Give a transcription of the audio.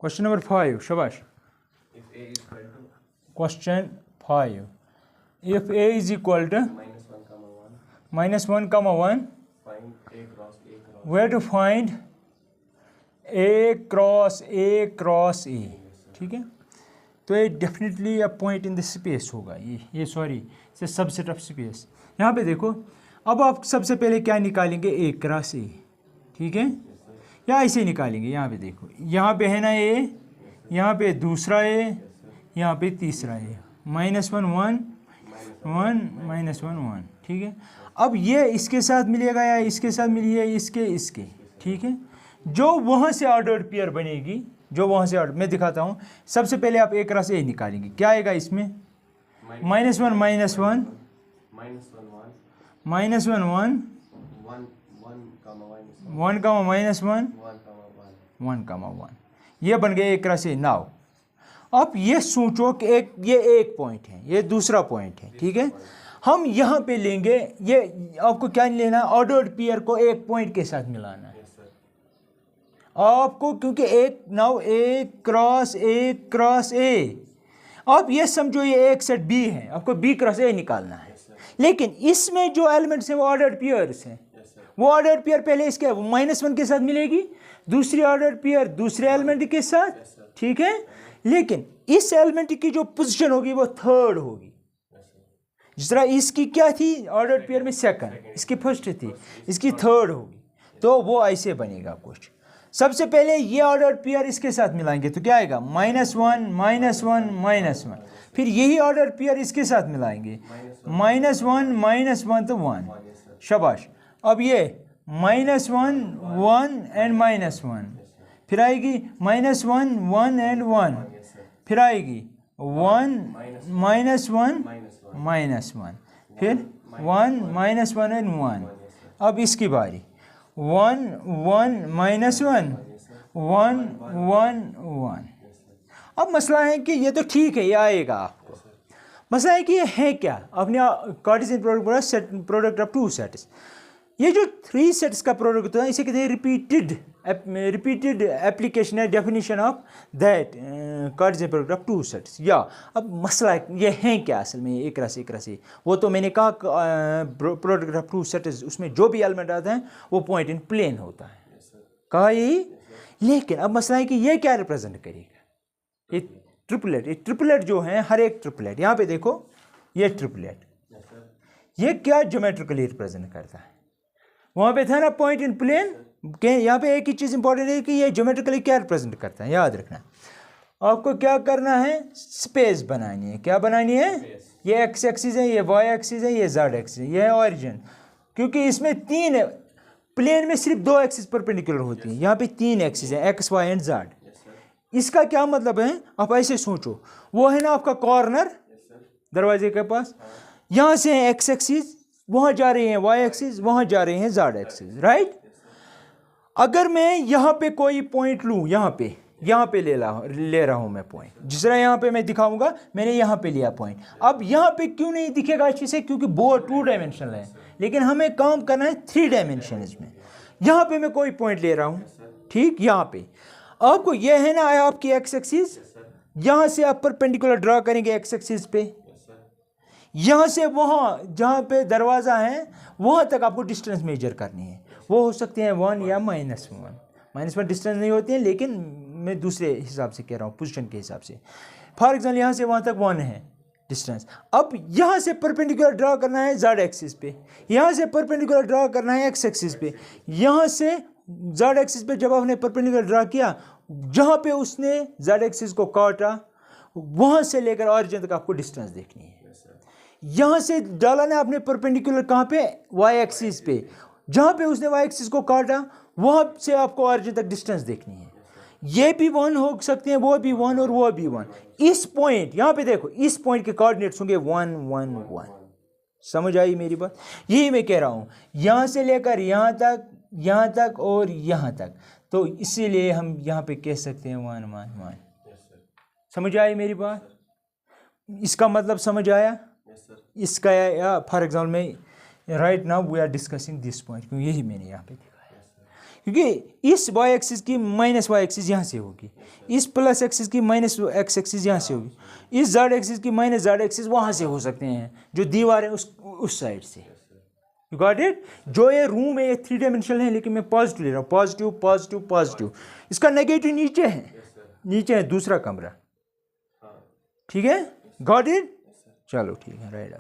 Question number 5, shabash. If A is equal to Question 5. If A is equal to minus 1 comma 1, -1, find A cross A cross. where to find A cross A cross A, ठीक है। तो ये definitely a point in the space होगा, ये sorry से subset of space. यहाँ पे देखो, अब आप सबसे पहले क्या निकालेंगे, A क्रॉस A, ठीक है, या ऐसे निकालेंगे। यहाँ पे देखो, यहाँ पे है ना A, यहाँ पे दूसरा A, यहाँ पे तीसरा A, -1 1 1 -1 1, ठीक है। अब ये इसके साथ मिलेगा या इसके साथ मिलिए, इसके, ठीक है। जो वहाँ से ऑर्डर्ड पेयर बनेगी, जो वहाँ से ऑर्डर, मैं दिखाता हूँ। सबसे पहले आप A क्रॉस A निकालेंगे, क्या आएगा इसमें, -1 -1 minus 1 1 -1 1 1 comma -1 minus 1 1 1, ये बन गए A क्रॉस A। नाउ अब ये सोचो कि ये एक पॉइंट है, ये दूसरा पॉइंट है, ठीक है। हम यहाँ पे लेंगे, ये आपको क्या लेना है, ऑर्डर्ड पेयर को एक पॉइंट के साथ मिलाना है आपको, क्योंकि एक नाउ A क्रॉस A। आप ये समझो ये एक सेट B है, आपको B क्रॉस A निकालना है। लेकिन इसमें जो एलिमेंट्स हैं वो ऑर्डर्ड पेयर्स हैं। वो ऑर्डर्ड पेयर पहले इसके -1 के साथ मिलेगी, दूसरी ऑर्डर्ड पेयर दूसरे एलिमेंट के साथ, ठीक है। लेकिन इस एलिमेंट की जो पोजीशन होगी वो थर्ड होगी। जिस तरह इसकी क्या थी ऑर्डर्ड पेयर में सेकंड, इसकी फर्स्ट थी, इसकी थर्ड होगी। तो वो ऐसे बनेगा कुछ। सबसे पहले ये ऑर्डर्ड पेयर इसके साथ मिलाएंगे तो क्या आएगा, -1 -1 -1। फिर यही ऑर्डर्ड पेयर इसके साथ मिलाएंगे, -1 -1 तो 1, शाबाश। अब ये -1 1 एंड -1, फिर आएगी -1 1 एंड 1, फिर आएगी 1 -1 -1, फिर 1 -1 एंड 1। अब इसकी बारी 1 1 -1 1 1 1। अब मसला है कि ये तो ठीक है, ये आएगा आपको। मसला है कि ये है क्या, अपने कार्टेशियन प्रोडक्ट बोला सेट प्रोडक्ट ऑफ 2 सेट्स। ये जो 3 सेट्स का प्रोडक्ट होता है इसे कहते हैं रिपीटेड एप्लीकेशन है definition of that Cartesian product of 2 sets. या अब मसला ये है क्या असल में, एक क्रॉस ए। वो तो मैंने कहा प्रोडक्ट ऑफ 2 सेट्स, उसमें जो भी एलिमेंट आता है वो पॉइंट इन प्लेन होता है, कहा यही। लेकिन अब मसला है कि ये क्या रिप्रेजेंट करेगा, ये ट्रिपलेट जो है, हर एक ट्रिपलेट, यहाँ पे देखो ये ट्रिपलेट, ये क्या ज्योमेट्रिकली रिप्रेजेंट करता है। वहाँ पे था ना पॉइंट इन प्लेन के, यहाँ पे एक ही चीज़ इंपॉर्टेंट है कि ये ज्योमेट्रिकली क्या रिप्रेजेंट करता है, याद रखना। आपको क्या करना है, स्पेस बनानी है। क्या बनानी है, ये एक्स एक्सिस है, ये वाई एक्सिस है, ये जेड एक्सिस है, ये है ऑरिजिन। क्योंकि इसमें 3 प्लेन में सिर्फ 2 एक्सिस परपेंडिकुलर होती हैं, यहाँ पे 3 एक्सिस है, एक्स वाई एंड जेड। इसका क्या मतलब है, आप ऐसे सोचो, वो है ना आपका कॉर्नर दरवाजे के पास, यहाँ से है एक्स एक्सिस, वहाँ जा रहे हैं वाई एक्सिस, वहाँ जा रहे हैं जेड एक्सिस, राइट। अगर मैं यहाँ पे कोई पॉइंट लूँ, यहाँ पे ले रहा हूँ मैं पॉइंट, जिस तरह यहाँ पे मैं दिखाऊंगा, मैंने यहाँ पे लिया पॉइंट। अब यहाँ पे क्यों नहीं दिखेगा अच्छे से, क्योंकि बोर्ड 2 डायमेंशनल है, लेकिन हमें काम करना है 3 डायमेंशन में। यहाँ पे मैं कोई पॉइंट ले रहा हूँ, ठीक, यहाँ पे आपको यह है ना आपकी एक्स एक्सिस, यहाँ से आप परपेंडिकुलर ड्रा करेंगे एक्स एक्सिस पे, यहाँ से वहाँ जहाँ पे दरवाज़ा है वहाँ तक आपको डिस्टेंस मेजर करनी है। वो हो सकते हैं 1 या -1 डिस्टेंस नहीं होती है, लेकिन मैं दूसरे हिसाब से कह रहा हूँ, पोजीशन के हिसाब से। फॉर एग्जाम्पल यहाँ से वहाँ तक 1 है डिस्टेंस। अब यहाँ से परपेंडिकुलर ड्रा करना है जेड एक्सिस पे, यहाँ से परपेंडिकुलर ड्रा करना है एक्स एक्सिस पे। यहाँ से जेड एक्सिस पे जब आपने परपेंडिकुलर ड्रा किया, जहाँ पे उसने जेड एक्सिस को काटा, वहाँ से लेकर ऑरिजिन तक आपको डिस्टेंस देखनी है। यहाँ से डाला ना आपने परपेंडिकुलर कहाँ पे, वाई एक्सिस पे, जहाँ पे उसने वाई एक्सिस को काटा वहाँ से आपको ऑरिजिन तक डिस्टेंस देखनी है। ये भी 1 हो सकते हैं, वो भी 1 और वो भी 1। इस पॉइंट यहाँ पे देखो, इस पॉइंट के कोऑर्डिनेट्स होंगे 1 1 1। समझ आई मेरी बात, यही मैं कह रहा हूँ, यहाँ से लेकर यहाँ तक और यहाँ तक। तो इसीलिए हम यहाँ पे कह सकते हैं 1 1 1। समझ आई मेरी बात, इसका मतलब समझ आया इसका। या फॉर एग्जाम्पल में right now we are discussing this point, क्योंकि यही मैंने यहाँ पे दिखाया। क्योंकि इस वाई एक्सिस की माइनस वाई एक्सिस यहाँ से होगी, इस प्लस एक्सिस की माइनस एक्स एक्सिस यहाँ से होगी, इस जेड एक्सिस की माइनस जेड एक्सिस वहाँ से हो सकते हैं, जो दीवार है उस साइड से। You got it? जो ये रूम है ये 3 डायमेंशनल है, लेकिन मैं पॉजिटिव ले रहा हूँ, पॉजिटिव पॉजिटिव पॉजिटिव। इसका नेगेटिव नीचे है, नीचे है दूसरा कमरा। ठीक है, गॉट इट? चलो ठीक है, राइट।